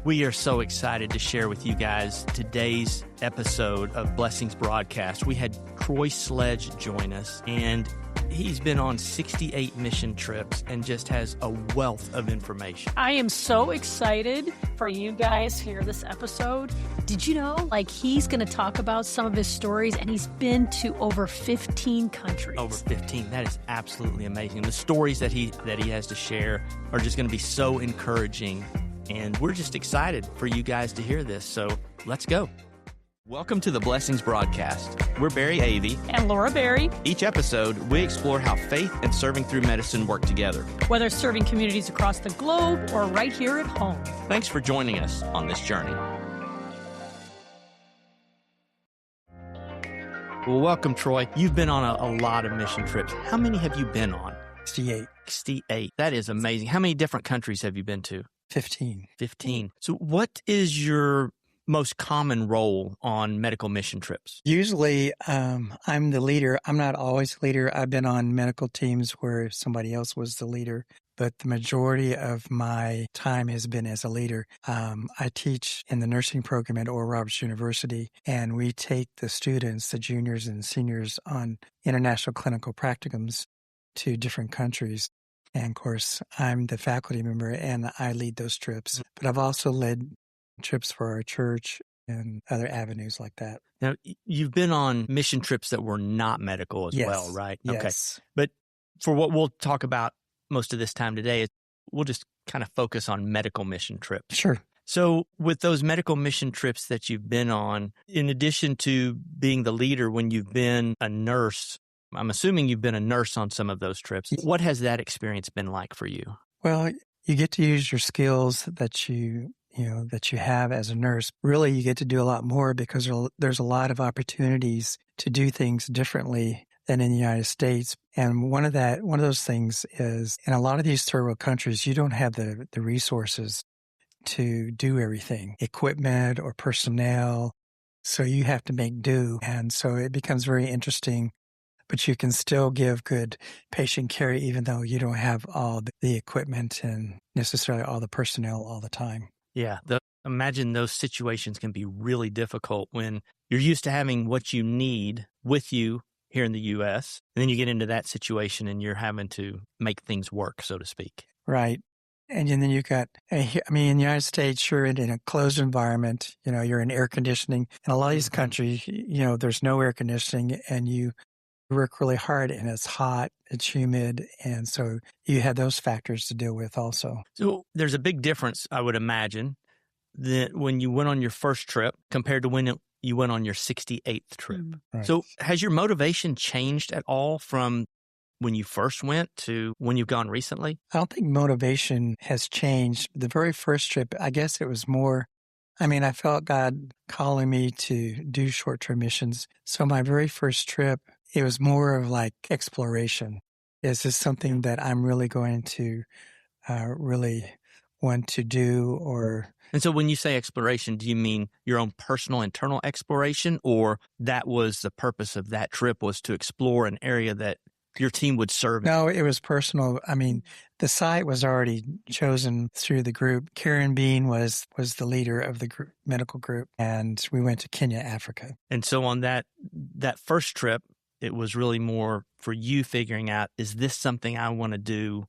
We are so excited to share with you guys today's episode of Blessings Broadcast. We had Troy Sledge join us, and he's been on 68 mission trips and just has a wealth of information. I am so excited for you guys to hear this episode. Did you know, he's going to talk about some of his stories, and he's been to over 15 countries. Over 15. That is absolutely amazing. The stories that he has to share are just going to be so encouraging. And we're just excited for you guys to hear this. So let's go. Welcome to the Blessings Broadcast. We're Barry Avey and Laura Berry. Each episode, we explore how faith and serving through medicine work together. Whether serving communities across the globe or right here at home. Thanks for joining us on this journey. Well, welcome, Troy. You've been on a lot of mission trips. How many have you been on? 68. 68. That is amazing. How many different countries have you been to? 15. 15. So what is your most common role on medical mission trips? Usually, I'm the leader. I'm not always the leader. I've been on medical teams where somebody else was the leader, but the majority of my time has been as a leader. I teach in the nursing program at Oral Roberts University, and we take the students, the juniors and seniors, on international clinical practicums to different countries. And of course, I'm the faculty member and I lead those trips. But I've also led trips for our church and other avenues like that. Now, you've been on mission trips that were not medical as well, right? Yes. Okay. But for what we'll talk about most of this time today, we'll just kind of focus on medical mission trips. Sure. So with those medical mission trips that you've been on, in addition to being the leader when you've been a nurse, I'm assuming you've been a nurse on some of those trips. What has that experience been like for you? Well, you get to use your skills that you have as a nurse. Really, you get to do a lot more because there's a lot of opportunities to do things differently than in the United States. And one of those things is in a lot of these third world countries, you don't have the resources to do everything, equipment or personnel. So you have to make do. And so it becomes very interesting. But you can still give good patient care even though you don't have all the equipment and necessarily all the personnel all the time. Yeah. Imagine those situations can be really difficult when you're used to having what you need with you here in the U.S. And then you get into that situation and you're having to make things work, so to speak. Right. And then you've got, in the United States, you're in a closed environment, you're in air conditioning. In a lot of these countries, there's no air conditioning and you work really hard and it's hot, it's humid, and so you have those factors to deal with also. So there's a big difference, I would imagine, that when you went on your first trip compared to when you went on your 68th trip. Right. So has your motivation changed at all from when you first went to when you've gone recently? I don't think motivation has changed. The very first trip, I guess it was more, I felt God calling me to do short-term missions. So my very first trip, it was more of like exploration. Is this something that I'm really going to really want to do? And so when you say exploration, do you mean your own personal internal exploration, or that was the purpose of that trip, was to explore an area that your team would serve? No, it was personal. The site was already chosen through the group. Karen Bean was the leader of the medical group, and we went to Kenya, Africa. And so on that first trip, it was really more for you figuring out, is this something I want to do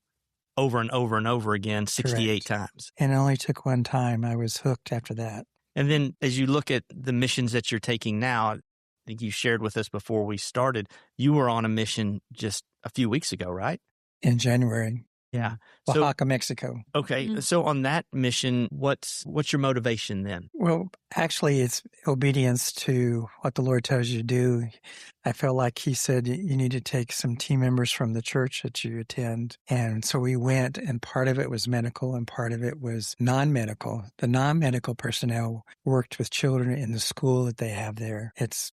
over and over and over again, 68 times? And it only took one time. I was hooked after that. And then as you look at the missions that you're taking now, I think you shared with us before we started, you were on a mission just a few weeks ago, right? In January. Yeah. Oaxaca, Mexico. Okay. Mm-hmm. So on that mission, what's your motivation then? Well, actually, it's obedience to what the Lord tells you to do. I felt like He said you need to take some team members from the church that you attend. And so we went, and part of it was medical and part of it was non-medical. The non-medical personnel worked with children in the school that they have there. It's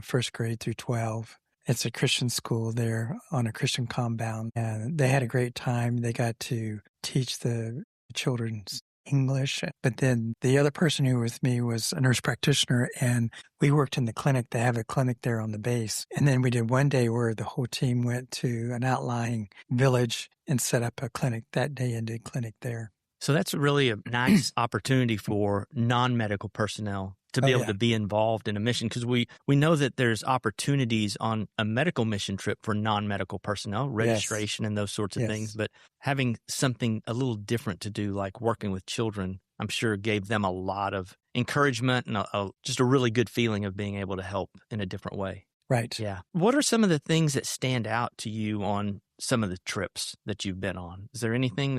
first grade through 12. It's a Christian school there on a Christian compound, and they had a great time. They got to teach the children's English, but then the other person who was with me was a nurse practitioner, and we worked in the clinic. They have a clinic there on the base. And then we did one day where the whole team went to an outlying village and set up a clinic that day and did clinic there. So that's really a nice opportunity for non-medical personnel to be able to be involved in a mission, because we know that there's opportunities on a medical mission trip for non-medical personnel, registration and those sorts of things. But having something a little different to do, like working with children, I'm sure gave them a lot of encouragement and just a really good feeling of being able to help in a different way. Right. Yeah. What are some of the things that stand out to you on some of the trips that you've been on? Is there anything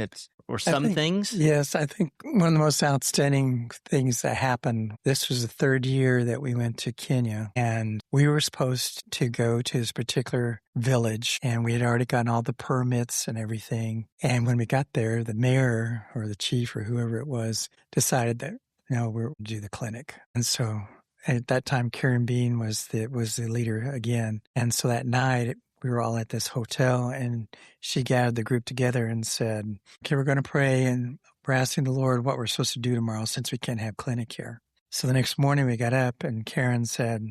things? Yes, I think one of the most outstanding things that happened, this was the third year that we went to Kenya, and we were supposed to go to this particular village, and we had already gotten all the permits and everything. And when we got there, the mayor or the chief or whoever it was decided that, no, we're going to do the clinic. And so at that time, Karen Bean was the leader again. And so that night, we were all at this hotel, and she gathered the group together and said, okay, we're going to pray, and we're asking the Lord what we're supposed to do tomorrow since we can't have clinic here. So the next morning we got up, and Karen said,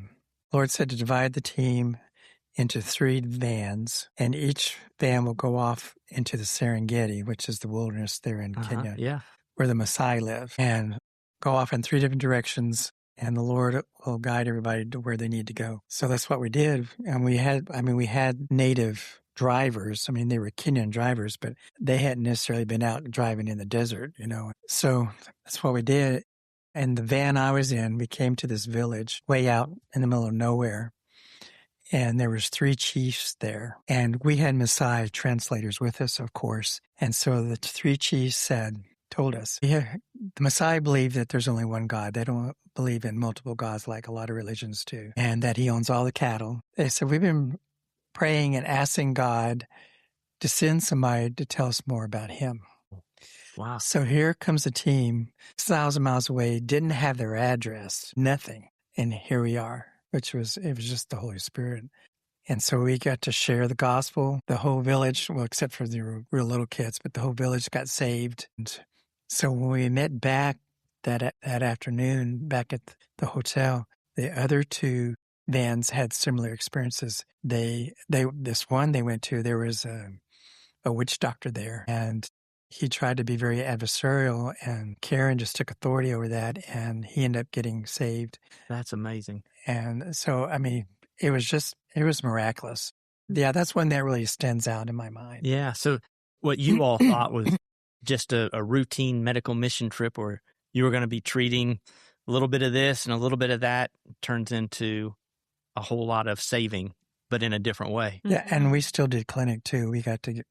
Lord said to divide the team into 3 vans, and each van will go off into the Serengeti, which is the wilderness there in Kenya, where the Maasai live, and go off in 3 different directions. And the Lord will guide everybody to where they need to go. So that's what we did. And we had native drivers. I mean, they were Kenyan drivers, but they hadn't necessarily been out driving in the desert, So that's what we did. And the van I was in, we came to this village way out in the middle of nowhere. And there was 3 chiefs there. And we had Maasai translators with us, of course. And so the 3 chiefs told us, the Maasai believe that there's only one God. They don't believe in multiple gods like a lot of religions do, and that he owns all the cattle. They said, we've been praying and asking God to send somebody to tell us more about him. Wow. So here comes a team 1,000 miles away, didn't have their address, nothing. And here we are, it was just the Holy Spirit. And so we got to share the gospel. The whole village, well, except for the real little kids, but the whole village got saved. And so when we met back that afternoon, back at the hotel, the other 2 vans had similar experiences. This one they went to, there was a witch doctor there, and he tried to be very adversarial, and Karen just took authority over that, and he ended up getting saved. That's amazing. And so, I mean, it was miraculous. Yeah, that's one that really stands out in my mind. Yeah. So what you all thought was just a routine medical mission trip where you were going to be treating a little bit of this and a little bit of that, turns into a whole lot of saving, but in a different way. Yeah, and we still did clinic too. We got to,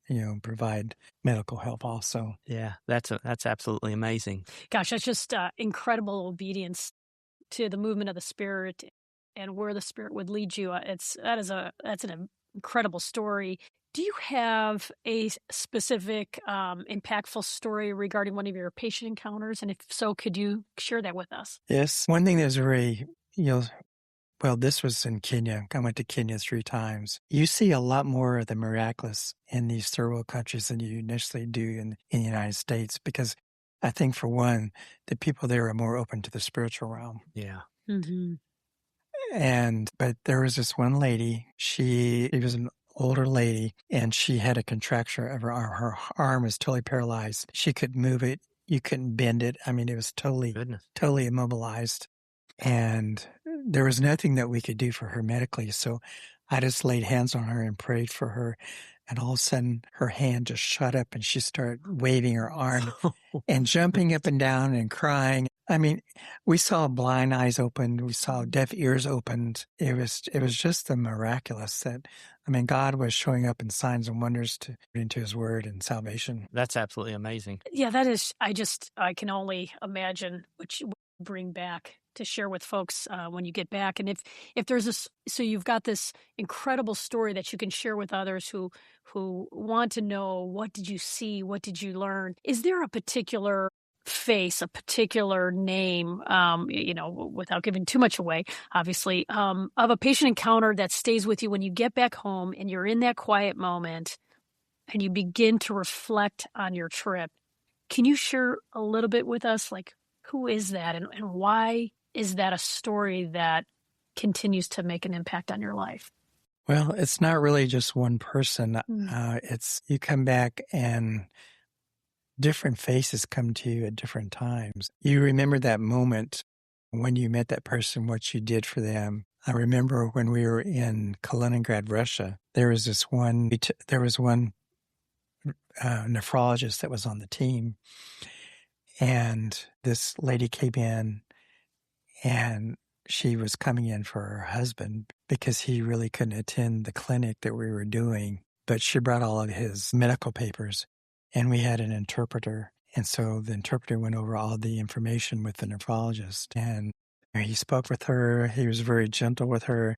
provide medical help also. Yeah, that's absolutely amazing. Gosh, that's just incredible obedience to the movement of the Spirit and where the Spirit would lead you. That's an incredible story. Do you have a specific impactful story regarding one of your patient encounters? And if so, could you share that with us? Yes. One thing that's very, this was in Kenya. I went to Kenya 3 times. You see a lot more of the miraculous in these third world countries than you initially do in the United States, because I think, for one, the people there are more open to the spiritual realm. Yeah. Mm-hmm. But there was this one lady, she was an older lady, and she had a contracture of her arm. Her arm was totally paralyzed. She couldn't move it. You couldn't bend it. I mean, it was totally immobilized. And there was nothing that we could do for her medically. So I just laid hands on her and prayed for her. And all of a sudden, her hand just shut up, and she started waving her arm and jumping up and down and crying. I mean, we saw blind eyes opened. We saw deaf ears opened. It was just the miraculous that, God was showing up in signs and wonders into his word and salvation. That's absolutely amazing. Yeah, that is, I can only imagine what you bring back to share with folks when you get back. And if there's so you've got this incredible story that you can share with others who want to know, what did you see? What did you learn? Is there a particular face, a particular name, without giving too much away, obviously, of a patient encounter that stays with you when you get back home and you're in that quiet moment and you begin to reflect on your trip? Can you share a little bit with us, like, who is that, and why is that a story that continues to make an impact on your life? Well, it's not really just one person. It's, you come back and different faces come to you at different times. You remember that moment when you met that person, what you did for them. I remember when we were in Kaliningrad, Russia, there was one nephrologist that was on the team, and this lady came in, and she was coming in for her husband because he really couldn't attend the clinic that we were doing, but she brought all of his medical papers, and we had an interpreter. And so the interpreter went over all the information with the nephrologist, and he spoke with her. He was very gentle with her.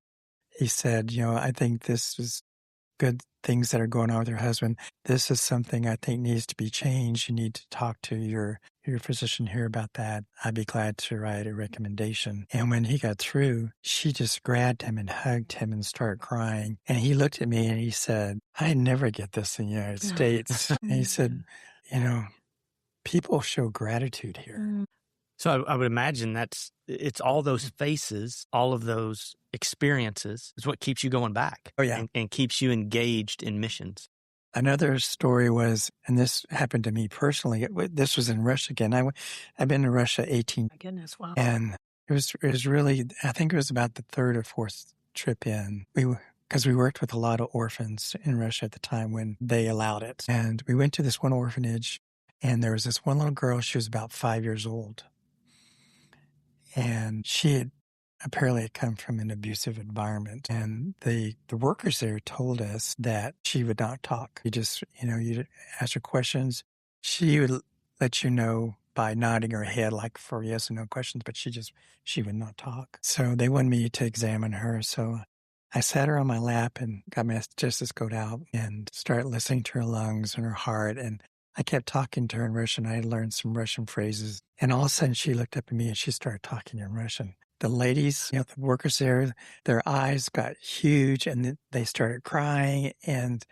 He said, I think this is good things that are going on with your husband. This is something I think needs to be changed. You need to talk to your physician here about that. I'd be glad to write a recommendation. And when he got through, she just grabbed him and hugged him and started crying. And he looked at me and he said, I never get this in the United States. And he said, people show gratitude here. So I would imagine it's all those faces, all of those experiences is what keeps you going back. Oh, yeah. And keeps you engaged in missions. Another story was, and this happened to me personally, this was in Russia again. I've been to Russia 18. My goodness, wow. And it was really, I think it was about the third or fourth trip in. Because we worked with a lot of orphans in Russia at the time when they allowed it. And we went to this one orphanage, and there was this one little girl, she was about 5 years old. And she had apparently come from an abusive environment. And the workers there told us that she would not talk. You just, you'd ask her questions. She would let you know by nodding her head like for yes and no questions, but she would not talk. So they wanted me to examine her. So I sat her on my lap and got my stethoscope out and started listening to her lungs and her heart. And I kept talking to her in Russian. I had learned some Russian phrases. And all of a sudden, she looked up at me and she started talking in Russian. The ladies, the workers there, their eyes got huge and they started crying. And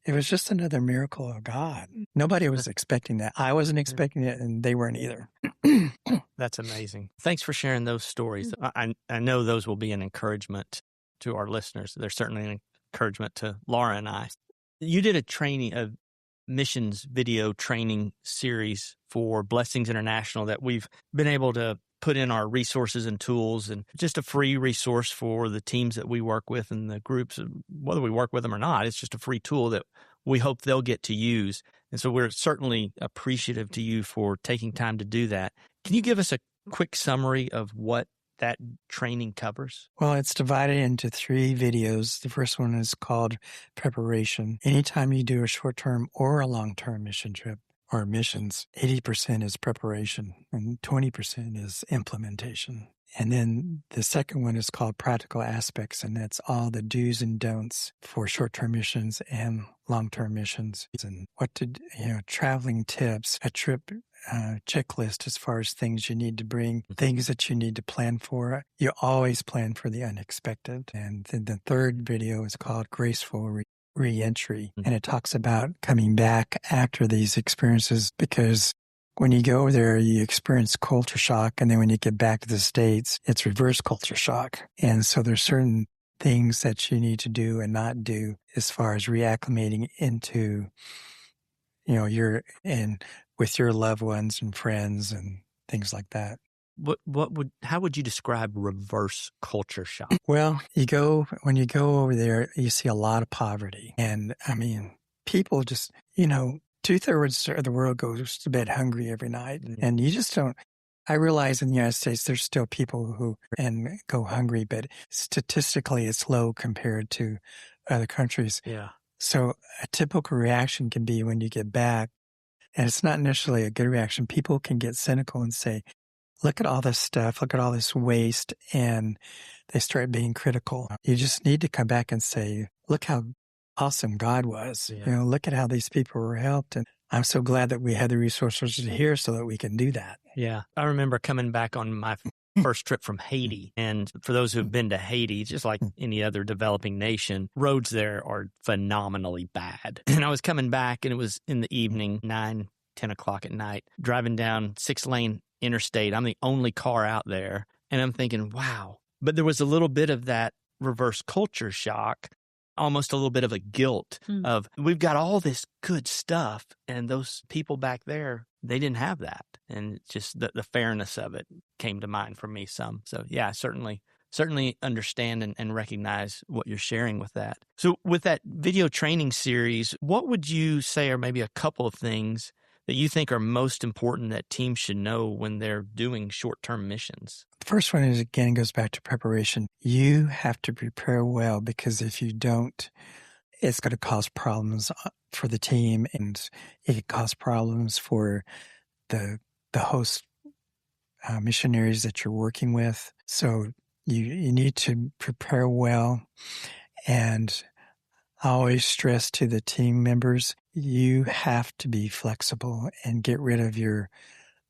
it was just another miracle of God. Nobody was expecting that. I wasn't expecting it, and they weren't either. That's amazing. Thanks for sharing those stories. I know those will be an encouragement to our listeners. They're certainly an encouragement to Laura and I. You did a missions video training series for Blessings International that we've been able to put in our resources and tools, and just a free resource for the teams that we work with and the groups, whether we work with them or not. It's just a free tool that we hope they'll get to use. And so we're certainly appreciative to you for taking time to do that. Can you give us a quick summary of what that training covers? Well, it's divided into 3 videos. The first one is called Preparation. Anytime you do a short-term or a long-term mission trip or missions, 80% is preparation and 20% is implementation. And then the second one is called Practical Aspects, and that's all the do's and don'ts for short-term missions and long-term missions. And what to, traveling tips, a trip checklist as far as things you need to bring, things that you need to plan for. You always plan for the unexpected. And then the third video is called Graceful Re-entry, and it talks about coming back after these experiences, because when you go there, you experience culture shock, and then when you get back to the States, it's reverse culture shock. And so there's certain things that you need to do and not do as far as reacclimating into, with your loved ones and friends and things like that. How would you describe reverse culture shock? Well, when you go over there, you see a lot of poverty. And people just, 2/3 of the world goes to bed hungry every night. Mm-hmm. And you just don't, I realize in the United States, there's still people who go hungry, but statistically it's low compared to other countries. Yeah. So a typical reaction can be when you get back, and it's not necessarily a good reaction. People can get cynical and say, look at all this stuff, look at all this waste, and they start being critical. You just need to come back and say, look how awesome God was. Yeah. Look at how these people were helped. And I'm so glad that we had the resources here so that we can do that. Yeah. I remember coming back on my first trip from Haiti. And for those who've been to Haiti, just like any other developing nation, roads there are phenomenally bad. And I was coming back, and it was in the evening, 9, 10 o'clock at night, driving down 6-lane interstate. I'm the only car out there. And I'm thinking, wow. But there was a little bit of that reverse culture shock. almost a little bit of a guilt of, we've got all this good stuff, and those people back there, they didn't have that. And just the fairness of it came to mind for me some. So yeah, certainly understand and recognize what you're sharing with that. So with that video training series, what would you say are maybe a couple of things that you think are most important that teams should know when they're doing short-term missions? The first one is, again, goes back to preparation. You have to prepare well, because if you don't, it's going to cause problems for the team, and it could cause problems for the host missionaries that you're working with. So you need to prepare well. And I always stress to the team members, you have to be flexible and get rid of your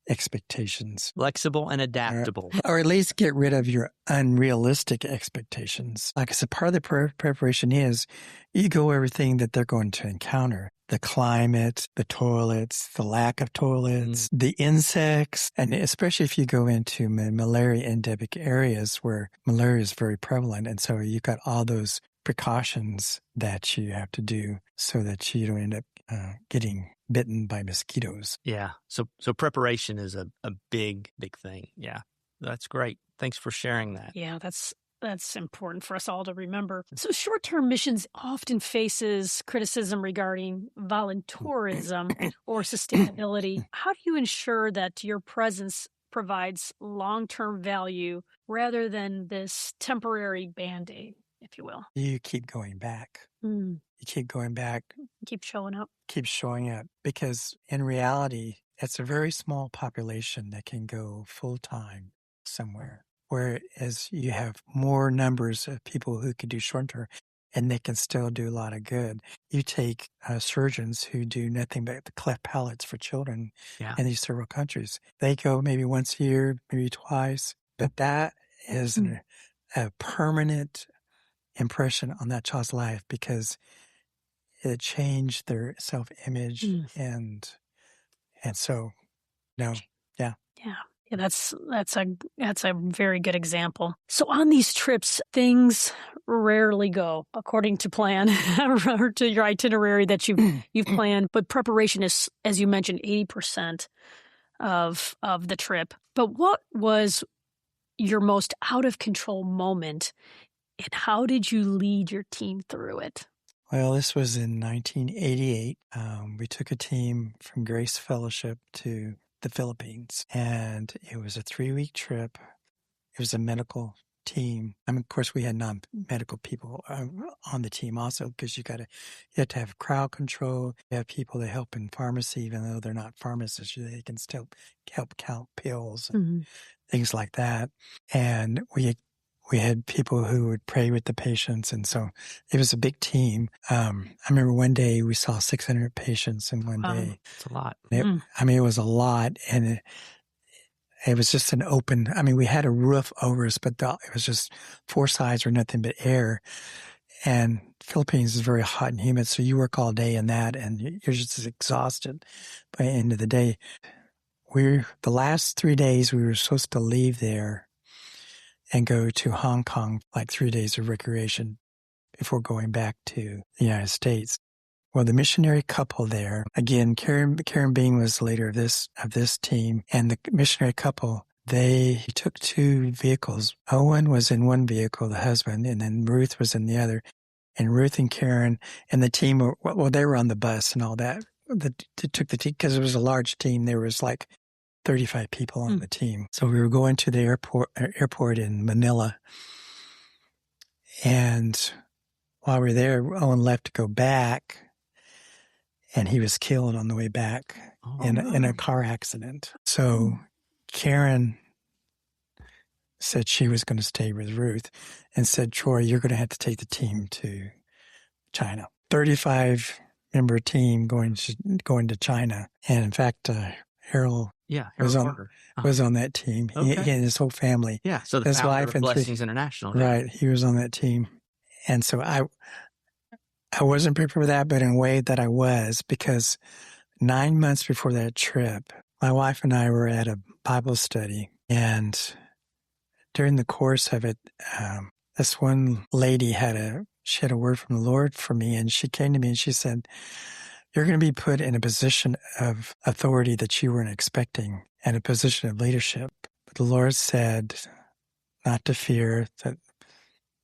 expectations. Flexible and adaptable. Or at least get rid of your unrealistic expectations. Like I said, part of the preparation is you go everything that they're going to encounter. The climate, the toilets, the lack of toilets, the insects, and especially if you go into malaria endemic areas where malaria is very prevalent. And so you've got all those precautions that you have to do so that you don't end up getting bitten by mosquitoes. Yeah. So preparation is a big thing. Yeah. That's great. Thanks for sharing that. Yeah, that's important for us all to remember. So short-term missions often faces criticism regarding volunteerism or sustainability. How do you ensure that your presence provides long-term value rather than this temporary Band-Aid, if you will? You keep going back. You keep going back. Keep showing up. Keep showing up. Because in reality, it's a very small population that can go full-time somewhere. Whereas you have more numbers of people who can do short-term, and they can still do a lot of good. You take surgeons who do nothing but the cleft palates for children in these several countries. They go maybe once a year, maybe twice, but that is a permanent impression on that child's life, because it changed their self-image, and so, yeah. Yeah, that's a very good example. So on these trips, things rarely go according to plan or to your itinerary that you've planned. But preparation is, as you mentioned, 80% of the trip. But what was your most out of control moment, and how did you lead your team through it? Well, this was in 1988. We took a team from Grace Fellowship to the Philippines, and it was a 3-week trip. It was a medical team. I mean, of course, we had non-medical people on the team also, because you have to have crowd control. You have people that help in pharmacy, even though they're not pharmacists. They can still help count pills and things like that. And we had people who would pray with the patients, and so it was a big team. I remember one day we saw 600 patients in one day. It's a lot. It was a lot, and it was just an open. We had a roof over us, but it was just 4 sides were nothing but air. And Philippines is very hot and humid, so you work all day in that, and you're just exhausted by the end of the day. The last 3 days we were supposed to leave there and go to Hong Kong, like 3 days of recreation before going back to the United States. Well, the missionary couple there, again, Karen Bean was the leader of this team, and the missionary couple, they took 2 vehicles. Owen was in one vehicle, the husband, and then Ruth was in the other. And Ruth and Karen and the team they were on the bus and all that. They took the team, because it was a large team. There was like 35 people on the team. So we were going to the airport in Manila. And while we were there, Owen left to go back, and he was killed on the way back in a car accident. So Karen said she was going to stay with Ruth, and said, Troy, you're going to have to take the team to China. 35-member team going to China. And in fact, Harold was on that team. He and his whole family. Yeah, so his wife and Blessings International. Right, he was on that team. And so I wasn't prepared for that, but in a way that I was, because 9 months before that trip, my wife and I were at a Bible study, and during the course of it, this one lady had a she had a word from the Lord for me, and she came to me and she said, "You're going to be put in a position of authority that you weren't expecting, and a position of leadership. But the Lord said not to fear, that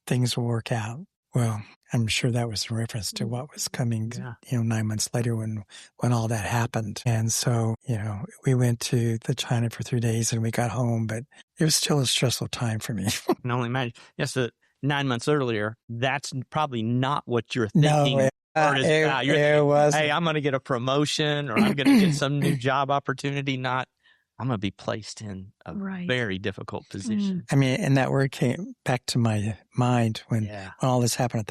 things will work out." Well, I'm sure that was in reference to what was coming, 9 months later when all that happened. And so, we went to the China for 3 days and we got home, but it was still a stressful time for me. I can only imagine. Yes, 9 months earlier, that's probably not what you're thinking. No, You're it was. Hey, I'm going to get a promotion, or I'm going to get some new job opportunity. Not, I'm going to be placed in a very difficult position. I mean, and that word came back to my mind when all this happened.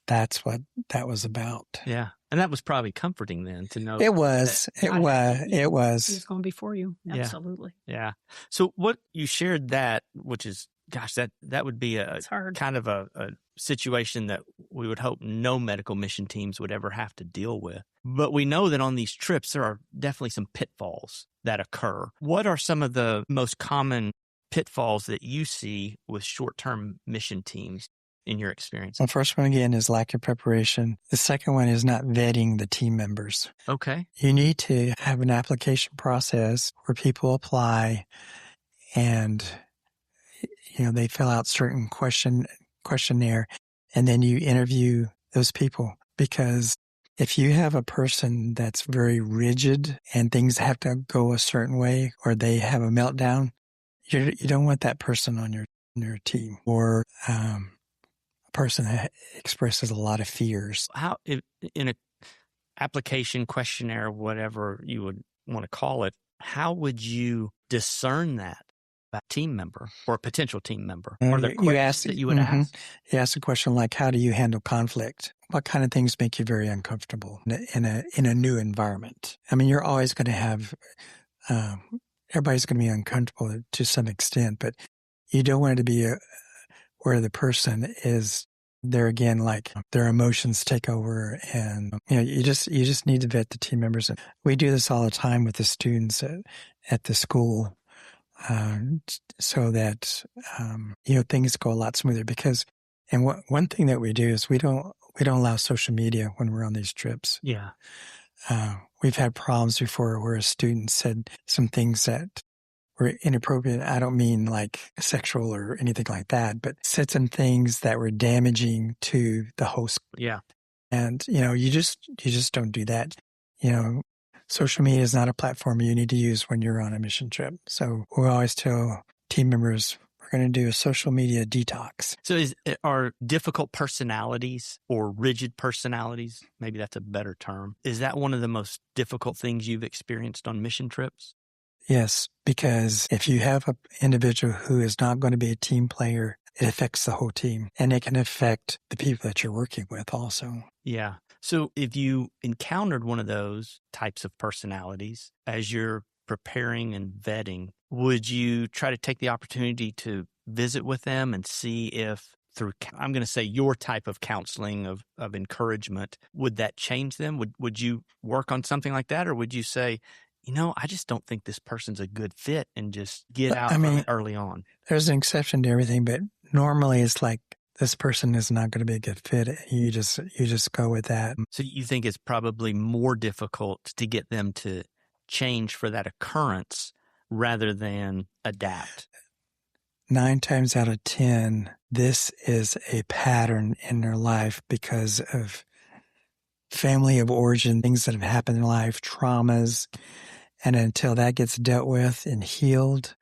That's what that was about. Yeah. And that was probably comforting then to know. It was. It was. He was going before you. Absolutely. Yeah. So what you shared that, which is, gosh, that would be a kind of a situation that we would hope no medical mission teams would ever have to deal with. But we know that on these trips, there are definitely some pitfalls that occur. What are some of the most common pitfalls that you see with short-term mission teams in your experience? The first one, again, is lack of preparation. The second one is not vetting the team members. Okay. You need to have an application process where people apply and they fill out certain questionnaire, and then you interview those people. Because if you have a person that's very rigid and things have to go a certain way, or they have a meltdown, you don't want that person on your team. Or a person that expresses a lot of fears. How, in a application questionnaire, whatever you would want to call it, how would you discern that about a team member or a potential team member? Or the questions that you would ask? You ask a question like, how do you handle conflict? What kind of things make you very uncomfortable in a new environment? I mean, you're always going to have, everybody's going to be uncomfortable to some extent, but you don't want it to be where the person is there again, like their emotions take over, and you just need to vet the team members. And we do this all the time with the students at the school, so that things go a lot smoother. Because, and one thing that we do is we don't allow social media when we're on these trips. Yeah, we've had problems before where a student said some things that were inappropriate. I don't mean like sexual or anything like that, but said some things that were damaging to the host. Yeah. And, you just don't do that. Social media is not a platform you need to use when you're on a mission trip. So we always tell team members, we're going to do a social media detox. So are difficult personalities or rigid personalities, maybe that's a better term, is that one of the most difficult things you've experienced on mission trips? Yes, because if you have an individual who is not going to be a team player, it affects the whole team, and it can affect the people that you're working with also. Yeah. So if you encountered one of those types of personalities as you're preparing and vetting, would you try to take the opportunity to visit with them and see if through, I'm going to say, your type of counseling of encouragement, would that change them? Would you work on something like that? Or would you say, I just don't think this person's a good fit, and just get out early on? There's an exception to everything, but normally it's like, this person is not going to be a good fit. You just go with that. So you think it's probably more difficult to get them to change for that occurrence rather than adapt? 9 times out of 10, this is a pattern in their life because of family of origin, things that have happened in life, traumas. And until that gets dealt with and healed,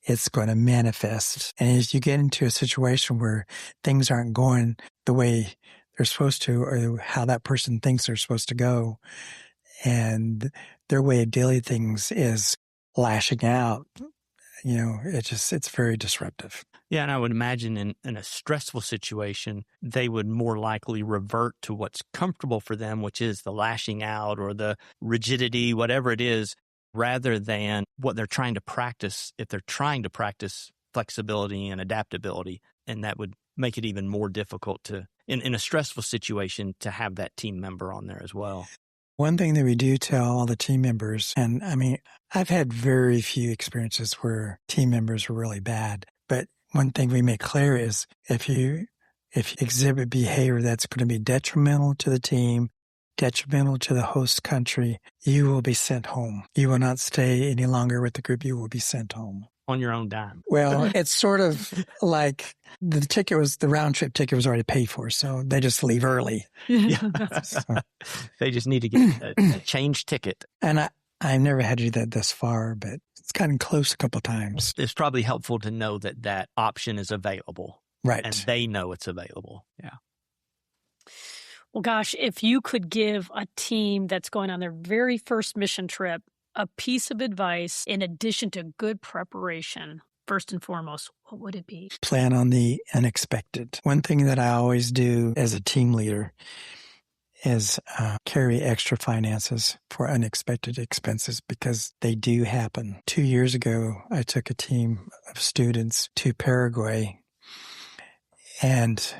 it's going to manifest. And if you get into a situation where things aren't going the way they're supposed to, or how that person thinks they're supposed to go, and their way of dealing things is lashing out, it's very disruptive. Yeah, and I would imagine in a stressful situation, they would more likely revert to what's comfortable for them, which is the lashing out or the rigidity, whatever it is, rather than what they're trying to practice, if they're trying to practice flexibility and adaptability. And that would make it even more difficult to, in a stressful situation, to have that team member on there as well. One thing that we do tell all the team members, and I've had very few experiences where team members were really bad, but one thing we make clear is if you if you exhibit behavior that's going to be detrimental to the team, detrimental to the host country, you will be sent home. You will not stay any longer with the group. You will be sent home. On your own dime. Well, it's sort of like the round trip ticket was already paid for, so they just leave early. Yeah. So, They just need to get a change ticket. and I've never had to do that thus far, but it's gotten close a couple of times. It's probably helpful to know that that option is available. Right. And they know it's available. Yeah. Well, gosh, if you could give a team that's going on their very first mission trip a piece of advice in addition to good preparation, first and foremost, what would it be? Plan on the unexpected. One thing that I always do as a team leader is carry extra finances for unexpected expenses because they do happen. 2 years ago, I took a team of students to Paraguay, and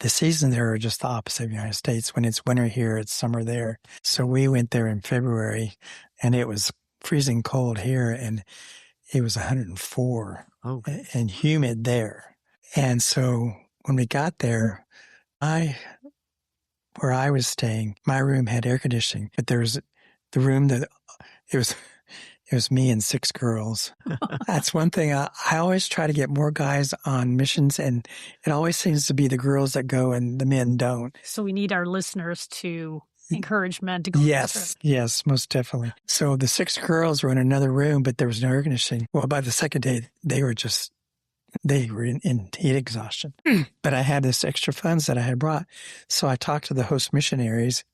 the season there are just the opposite of the United States. When it's winter here, it's summer there. So we went there in February, and it was freezing cold here, and it was 104 and humid there. And so when we got there, where I was staying, my room had air conditioning, but there was the room that it was me and 6 girls. That's one thing. I always try to get more guys on missions, and it always seems to be the girls that go and the men don't. So we need our listeners to encourage men to go. Yes, most definitely. So the 6 girls were in another room, but there was no air conditioning. Well, by the second day, they were in heat exhaustion. But I had this extra funds that I had brought. So I talked to the host missionaries,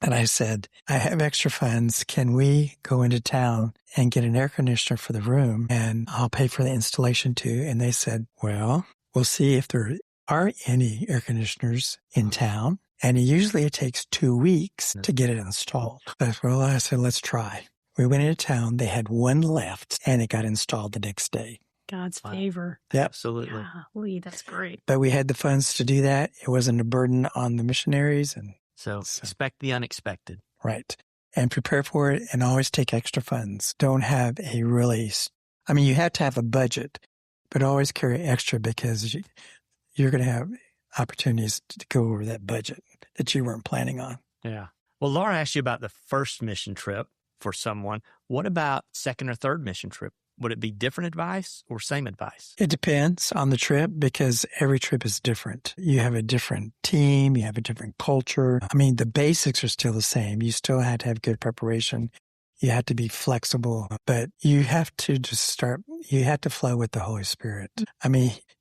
and I said, I have extra funds. Can we go into town and get an air conditioner for the room? And I'll pay for the installation too. And they said, well, we'll see if there are any air conditioners in town. And usually it takes 2 weeks to get it installed. Well, I said, let's try. We went into town. They had one left, and it got installed the next day. God's favor. Yep. Absolutely. Golly, that's great. But we had the funds to do that. It wasn't a burden on the missionaries. And So expect the unexpected. Right. And prepare for it, and always take extra funds. Don't have you have to have a budget, but always carry extra because you're going to have opportunities to go over that budget that you weren't planning on. Yeah. Well, Laura asked you about the first mission trip for someone. What about second or third mission trip? Would it be different advice or same advice? It depends on the trip because every trip is different. You have a different team. You have a different culture. The basics are still the same. You still have to have good preparation. You have to be flexible, but you have to you have to flow with the Holy Spirit.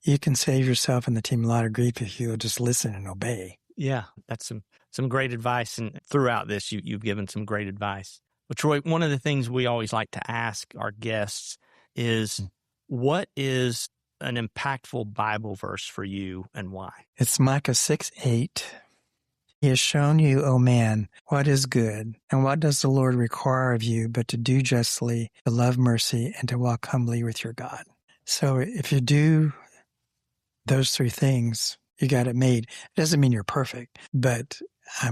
You can save yourself and the team a lot of grief if you'll just listen and obey. Yeah, that's some great advice. And throughout this, you've given some great advice. But Troy, one of the things we always like to ask our guests is, what is an impactful Bible verse for you and why? It's Micah 6:8. He has shown you, O man, what is good, and what does the Lord require of you but to do justly, to love mercy, and to walk humbly with your God. So if you do those 3 things, you got it made. It doesn't mean you're perfect, but I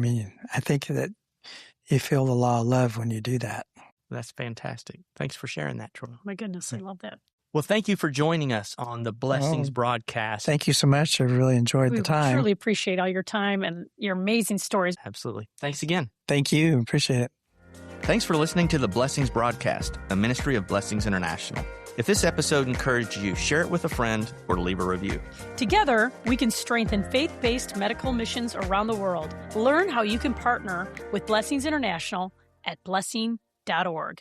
think that you feel the law of love when you do that. That's fantastic. Thanks for sharing that, Troy. Oh my goodness, I love that. Well, thank you for joining us on the Blessings broadcast. Thank you so much. I really enjoyed the time. We truly appreciate all your time and your amazing stories. Absolutely. Thanks again. Thank you. Appreciate it. Thanks for listening to the Blessings broadcast, a ministry of Blessings International. If this episode encouraged you, share it with a friend or leave a review. Together, we can strengthen faith-based medical missions around the world. Learn how you can partner with Blessings International at blessing.org.